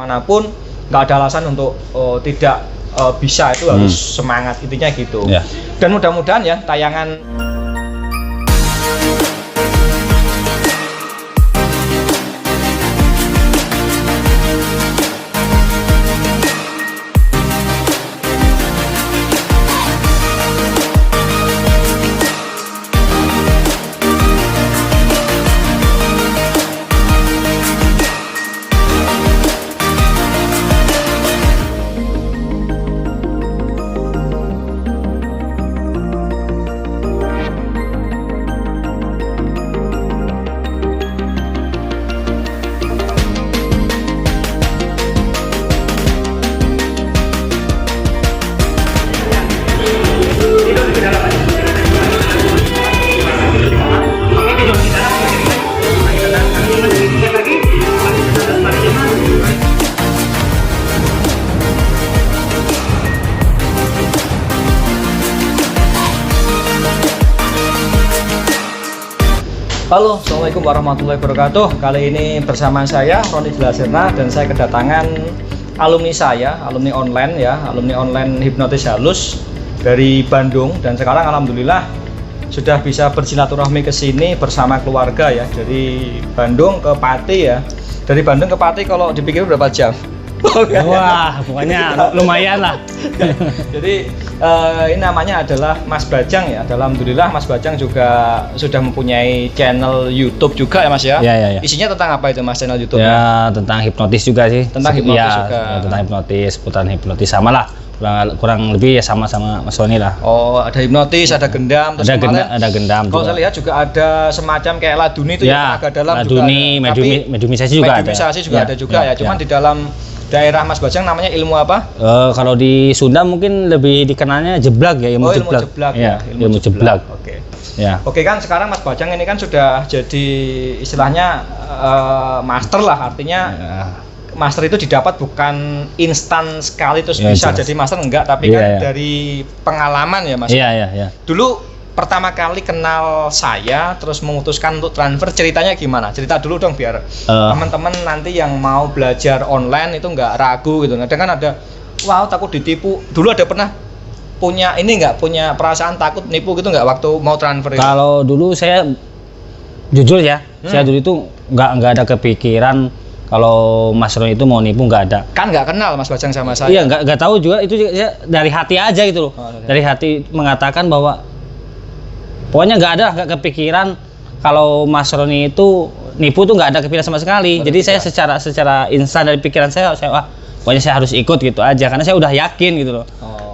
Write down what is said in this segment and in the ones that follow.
manapun nggak ada alasan untuk tidak bisa, itu harus semangat, intinya gitu. Dan mudah-mudahan ya tayangan Halo, Assalamualaikum warahmatullahi wabarakatuh. Kali ini bersama saya Roni Jelasirna dan saya kedatangan alumni saya, alumni online hipnotis halus dari Bandung, dan sekarang alhamdulillah sudah bisa bersilaturahmi ke sini bersama keluarga ya, dari Bandung ke Pati ya. Dari Bandung ke Pati kalau dipikir berapa jam? Wah, pokoknya lumayan lah. Jadi ini namanya adalah Mas Bajang ya. Alhamdulillah Mas Bajang juga sudah mempunyai channel YouTube juga ya Mas ya. Ya. Isinya tentang apa itu Mas channel YouTube? Ya, tentang hipnotis juga sih. Tentang hipnotis juga. Ya, tentang hipnotis, putaran hipnotis sama lah. Kurang lebih ya sama Mas Roni lah. Oh, ada hipnotis, ada gendam, ada gendam. Kalau saya lihat juga ada semacam kayak laduni itu ya, tenaga dalam laduni, juga ada. mediumisasi juga ada. Mediumisasi juga ada juga ya. Cuman di dalam daerah Mas Bajang namanya ilmu apa? Kalau di Sunda mungkin lebih dikenalnya jeblak ya, ilmu jeblak. Ilmu jeblak. Oke. Ya. Oke, kan sekarang Mas Bajang ini kan sudah jadi istilahnya master lah, artinya master itu didapat bukan instan sekali terus bisa jelas. Jadi master enggak, tapi kan dari pengalaman ya Mas. Iya. Dulu pertama kali kenal saya terus memutuskan untuk transfer, ceritanya gimana? Cerita dulu dong biar teman-teman nanti yang mau belajar online itu nggak ragu gitu. Kadang kan ada wow takut ditipu. Dulu ada pernah punya punya perasaan takut nipu gitu nggak waktu mau transfer itu? Kalau dulu saya jujur ya, saya dulu itu nggak ada kepikiran kalau Mas Roni itu mau nipu, nggak ada. Kan nggak kenal Mas Bajang sama saya. Iya, nggak tahu juga, itu dari hati aja gitu loh. Dari hati mengatakan bahwa pokoknya nggak kepikiran kalau Mas Roni itu nipu, tuh nggak ada kepikiran sama sekali. Jadi saya secara instan dari pikiran saya wah pokoknya saya harus ikut gitu aja, karena saya udah yakin gitu loh.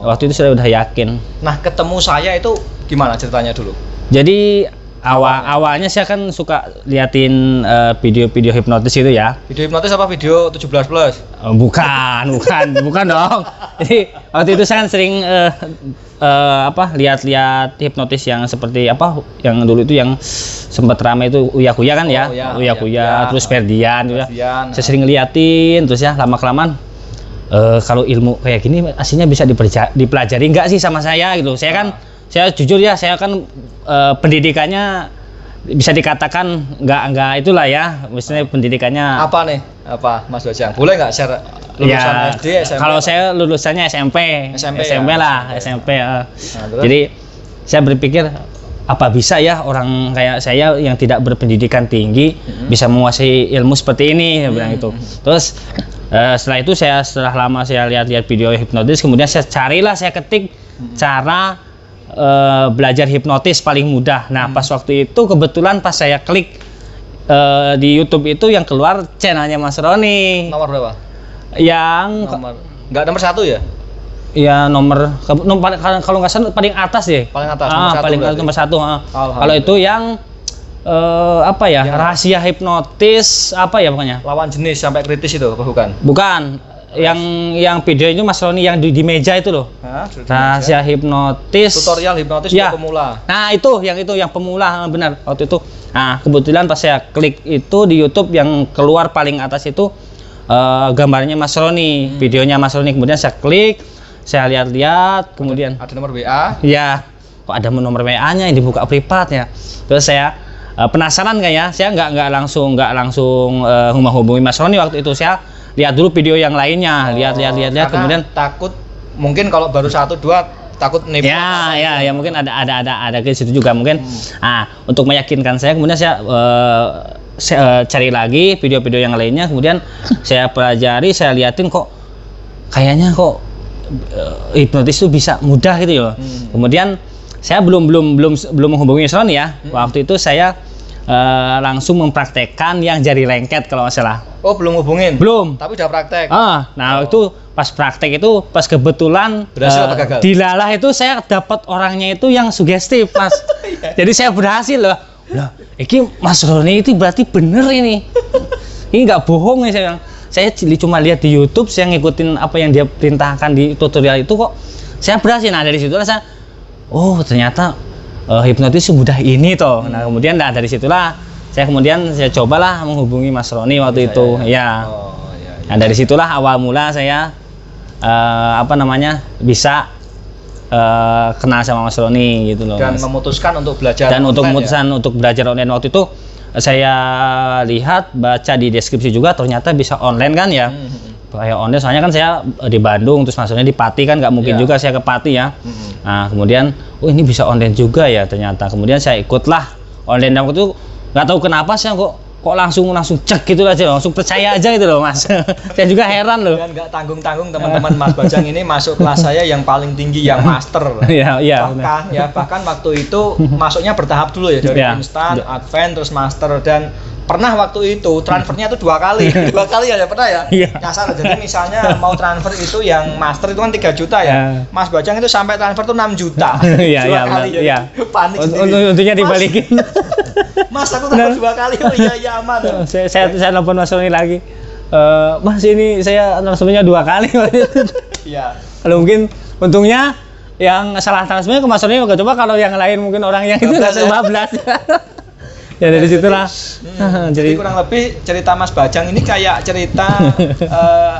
Waktu itu saya udah yakin. Nah, ketemu saya itu gimana ceritanya dulu? Jadi awalnya saya kan suka liatin video-video hipnotis itu ya. Video hipnotis apa video 17+? Bukan dong. Jadi waktu itu saya kan sering lihat-lihat hipnotis yang seperti yang dulu itu yang sempat ramai itu Uya Kuya kan ya. Uya Kuya, terus Ferdian ya. Saya sering liatin terus ya, lama-kelamaan kalau ilmu kayak gini aslinya bisa dipelajari nggak sih sama saya gitu. Saya jujur ya, saya kan pendidikannya bisa dikatakan nggak itulah ya, maksudnya pendidikannya apa Mas Bajang? Boleh nggak share lulusan SD, SMP? Kalau saya lulusannya SMP lah. Jadi saya berpikir apa bisa ya orang kayak saya yang tidak berpendidikan tinggi bisa menguasai ilmu seperti ini, saya bilang itu. Terus setelah itu setelah lama saya lihat video hipnotis, kemudian saya ketik cara belajar hipnotis paling mudah. Nah, pas waktu itu kebetulan pas saya klik di YouTube itu yang keluar channelnya Mas Roni. Nomor berapa? Nggak nomor 1 ya? Ya kalau nggak salah paling atas deh. Paling atas. Nomor 1. Kalau itu yang rahasia hipnotis pokoknya. Lawan jenis sampai kritis itu apa bukan? Bukan. Yang video itu Mas Roni yang di meja itu loh. Rahasia hipnotis. Tutorial hipnotis untuk pemula. Nah, yang pemula benar waktu itu. Nah, kebetulan pas saya klik itu di YouTube yang keluar paling atas itu gambarnya Mas Roni, videonya Mas Roni. Kemudian saya klik, saya lihat-lihat, kemudian ada nomor WA. Ya, kok ada nomor WA-nya yang dibuka privat ya. Terus saya penasaran kan ya, saya nggak langsung hubungi Mas Roni waktu itu. Saya lihat dulu video yang lainnya, lihat kemudian takut mungkin kalau baru 1-2 takut nipu. Ya mungkin ada ke situ juga mungkin. Nah, untuk meyakinkan saya kemudian saya cari lagi video-video yang lainnya, kemudian saya pelajari, saya liatin kok kayaknya kok hipnotis itu bisa mudah gitu loh. Kemudian saya belum menghubungi Mas Roni ya. Waktu itu saya langsung mempraktekkan yang jari lengket kalau nggak salah. Oh, belum hubungin? Belum. Tapi udah praktek. Itu pas praktek itu pas kebetulan berhasil apa gagal? Dilalah itu saya dapat orangnya itu yang sugestif, Mas. Jadi saya berhasil loh. Lah, ini Mas Roni itu berarti bener ini. Ini nggak bohong nih saya. Saya cuma lihat di YouTube, saya ngikutin apa yang dia perintahkan di tutorial itu kok saya berhasil. Nah dari situlah saya, oh ternyata hipnotis semudah ini toh. Nah kemudian dari situlah saya cobalah menghubungi Mas Roni waktu itu. Ya. Nah dari situlah awal mula saya bisa kenal sama Mas Roni gitu loh. Dan Mas. memutuskan untuk belajar. Dan untuk belajar online waktu itu saya lihat baca di deskripsi juga ternyata bisa online kan ya. Kayak online soalnya kan saya di Bandung terus maksudnya di Pati kan nggak mungkin juga saya ke Pati ya. Nah kemudian ini bisa online juga ya ternyata. Kemudian saya ikutlah online dan waktu itu nggak tahu kenapa saya kok langsung cek gitu aja, langsung percaya aja gitu loh Mas. Saya juga heran loh. Dan nggak tanggung-tanggung teman-teman Mas Bajang ini masuk kelas saya yang paling tinggi, yang master. Bahkan waktu itu masuknya bertahap dulu ya, dari instan, advance, terus master, dan pernah waktu itu transfernya tuh 2 kali. 2 kali ya pernah ya? Kasar. Jadi misalnya mau transfer itu yang master itu kan 3 juta ya. Mas Bajang itu sampai transfer tuh 6 juta. Iya, panik sendiri. Untungnya dibalikin. Mas aku transfer 2 kali. Oh iya aman. Saya nelfon Mas Roni lagi. Mas ini saya transfernya 2 kali. Iya. Kalau mungkin untungnya yang salah transfernya ke Mas Roni, coba kalau yang lain mungkin orang yang itu nggak 15. Ya dari situlah. Jadi kurang lebih cerita Mas Bajang ini kayak cerita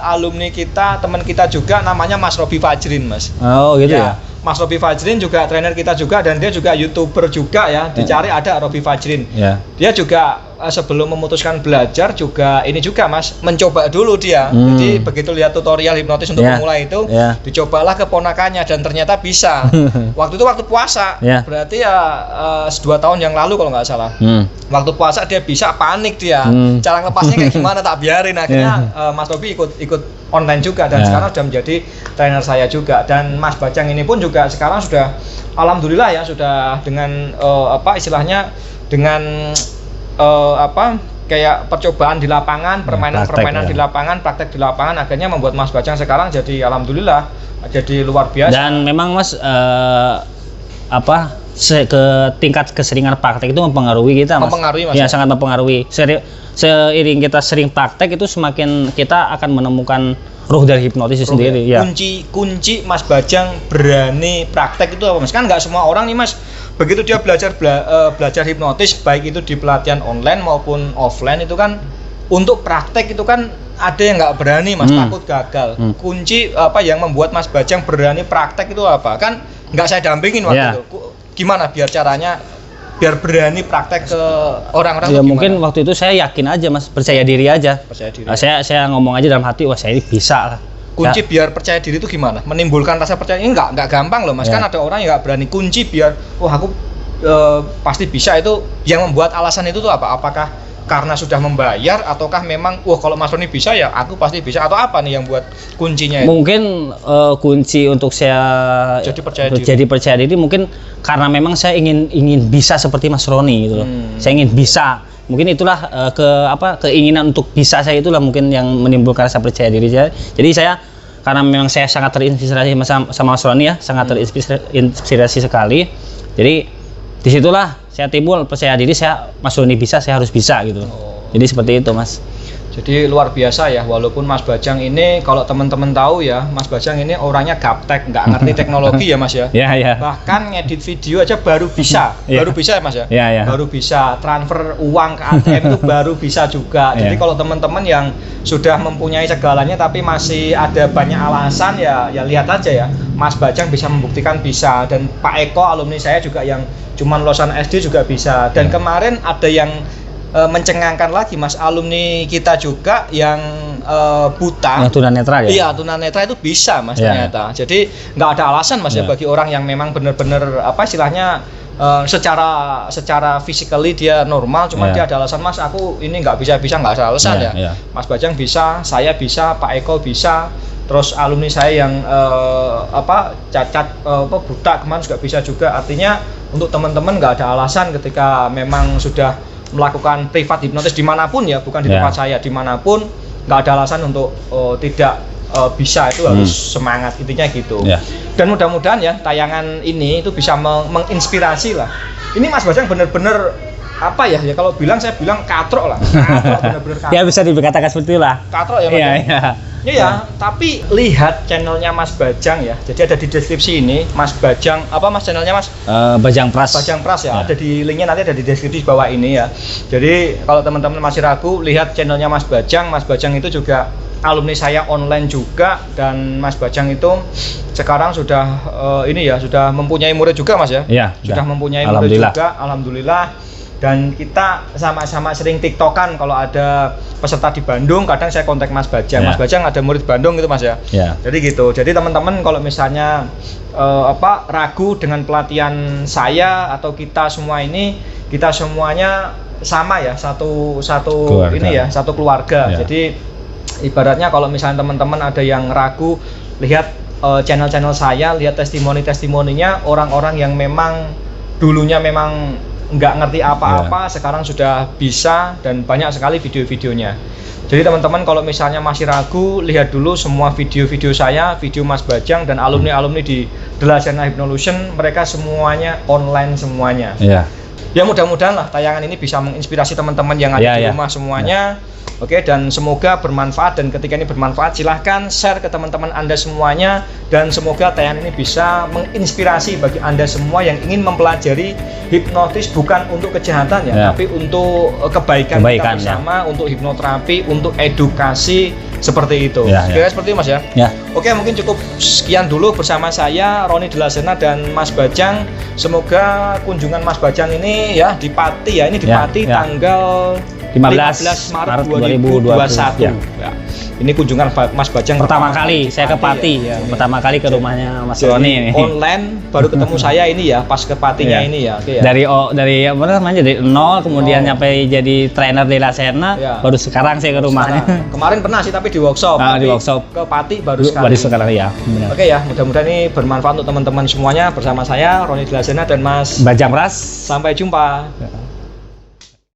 alumni kita, teman kita juga, namanya Mas Robi Fajrin, Mas. Oh gitu ya. Mas Robi Fajrin juga trainer kita juga, dan dia juga YouTuber juga ya. Dicari ada Robi Fajrin. Dia juga sebelum memutuskan belajar juga ini juga Mas, mencoba dulu dia. Jadi begitu lihat tutorial hipnotis untuk pemula itu, dicobalah ke ponakannya dan ternyata bisa. Waktu itu waktu puasa, berarti ya 2 tahun yang lalu kalau nggak salah. Waktu puasa dia bisa, panik dia. Cara lepasnya kayak gimana, tak biarin. Akhirnya Mas Robi ikut online juga, dan sekarang sudah menjadi trainer saya juga. Dan Mas Bajang ini pun juga sekarang sudah alhamdulillah ya, sudah dengan istilahnya dengan kayak percobaan di lapangan, permainan di lapangan, praktek di lapangan, akhirnya membuat Mas Bajang sekarang jadi alhamdulillah jadi luar biasa. Dan memang Mas tingkat keseringan praktek itu mempengaruhi kita, Mas. Mempengaruhi, Mas. Ya, sangat mempengaruhi. Seiring kita sering praktek itu semakin kita akan menemukan ruh dari hipnotis itu sendiri. Ya. Kunci Mas Bajang berani praktek itu apa, Mas? Kan nggak semua orang nih, Mas, begitu dia belajar hipnotis, baik itu di pelatihan online maupun offline, itu kan untuk praktek itu kan ada yang nggak berani, Mas, takut gagal. Kunci apa yang membuat Mas Bajang berani praktek itu apa? Kan nggak saya dampingin waktu itu. Gimana biar caranya biar berani praktek ke orang-orang? Ya mungkin waktu itu saya yakin aja, Mas, percaya diri aja. Saya ngomong aja dalam hati, wah saya ini bisa lah. Kunci biar percaya diri itu gimana? Menimbulkan rasa percaya ini nggak gampang loh, Mas. Kan ada orang yang nggak berani. Kunci biar aku pasti bisa, itu yang membuat alasan itu tuh apa? Apakah karena sudah membayar, ataukah memang kalau Mas Roni bisa ya aku pasti bisa, atau apa nih yang buat kuncinya itu? Mungkin kunci untuk saya jadi percaya diri mungkin karena memang saya ingin bisa seperti Mas Roni gitu loh. Saya ingin bisa. Mungkin itulah keinginan untuk bisa saya itulah mungkin yang menimbulkan rasa percaya diri saya. Jadi saya karena memang saya sangat terinspirasi sama Mas Roni ya, sangat terinspirasi sekali. Jadi disitulah saya timbul percaya diri, Mas Roni bisa, saya harus bisa gitu. Jadi seperti itu, Mas. Jadi luar biasa ya, walaupun Mas Bajang ini kalau teman-teman tahu ya, Mas Bajang ini orangnya gaptek, nggak ngerti teknologi ya, Mas ya. Bahkan ngedit video aja baru bisa, baru bisa ya, Mas ya. Baru bisa transfer uang ke ATM itu baru bisa juga. Jadi kalau teman-teman yang sudah mempunyai segalanya tapi masih ada banyak alasan ya lihat aja ya, Mas Bajang bisa membuktikan bisa. Dan Pak Eko alumni saya juga yang cuman lulusan SD juga bisa. Dan kemarin ada yang mencengangkan lagi Mas, alumni kita juga yang buta, yang tunanetra ya. Iya, tunanetra itu bisa Mas Ya. ternyata. Jadi nggak ada alasan Mas ya bagi orang yang memang benar-benar apa istilahnya secara physically dia normal, cuma dia ada alasan, Mas aku ini nggak bisa, nggak ada alasan ya. Mas Bajang bisa, saya bisa, Pak Eko bisa, terus alumni saya yang cacat buta kemarin juga bisa juga. Artinya untuk teman-teman nggak ada alasan ketika memang sudah melakukan privat hipnotis dimanapun ya, bukan di tempat saya, dimanapun nggak ada alasan untuk tidak bisa, itu harus semangat, intinya gitu. Dan mudah-mudahan ya tayangan ini itu bisa menginspirasi lah. Ini Mas Bajang bener-bener apa ya kalau bilang, saya bilang katrok lah. Katrok, bener-bener katrok. Ya bisa dikatakan seperti itulah. Katrok ya Mas. Iya, tapi lihat channelnya Mas Bajang ya. Jadi ada di deskripsi ini, Mas Bajang, apa Mas channelnya Mas? Bajang Pras. Bajang Pras ya. Ada di linknya, nanti ada di deskripsi bawah ini ya. Jadi kalau teman-teman masih ragu, lihat channelnya Mas Bajang. Mas Bajang itu juga alumni saya online juga, dan Mas Bajang itu sekarang sudah sudah mempunyai murid juga Mas ya. Iya. Sudah mempunyai murid juga, alhamdulillah. Dan kita sama-sama sering tiktokan kalau ada peserta di Bandung, kadang saya kontak Mas Bajang. Mas Bajang ada murid Bandung gitu Mas ya. Jadi gitu. Jadi teman-teman kalau misalnya ragu dengan pelatihan saya atau kita semua ini, kita semuanya sama ya, satu keluarga. Ini ya, satu keluarga. Jadi ibaratnya kalau misalnya teman-teman ada yang ragu, lihat channel-channel saya, lihat testimoni-testimoninya orang-orang yang memang dulunya memang nggak ngerti apa-apa, sekarang sudah bisa, dan banyak sekali video-videonya. Jadi teman-teman kalau misalnya masih ragu, lihat dulu semua video-video saya, video Mas Bajang dan alumni-alumni di The Laserna Hypnolution, mereka semuanya online semuanya. Ya mudah-mudahan lah tayangan ini bisa menginspirasi teman-teman yang ada di rumah semuanya. Oke, dan semoga bermanfaat, dan ketika ini bermanfaat silahkan share ke teman-teman Anda semuanya, dan semoga tayangan ini bisa menginspirasi bagi Anda semua yang ingin mempelajari hipnotis bukan untuk kejahatan ya, tapi untuk kebaikan kita bersama, untuk hipnoterapi, untuk edukasi, seperti itu. Kira seperti itu Mas ya. Oke, mungkin cukup sekian dulu bersama saya Roni De La Serna dan Mas Bajang. Semoga kunjungan Mas Bajang ini ya di Pati ya, ini di Pati tanggal 15 Maret 2021. Ini kunjungan Mas Bajang pertama kali saya ke Pati ya. Pertama kali ke rumahnya Mas Roni ini. Online baru ketemu saya ini ya, pas ke Patinya ini ya. Dari apa namanya, dari nol kemudian nyampe jadi trainer di La Serna, baru sekarang saya ke rumahnya. Kemarin pernah sih tapi di workshop. Di workshop. Ke Pati baru sekarang ya. Benar. Oke ya, mudah-mudahan ini bermanfaat untuk teman-teman semuanya. Bersama saya Roni De La Serna dan Mas Bajang Pras. Sampai jumpa.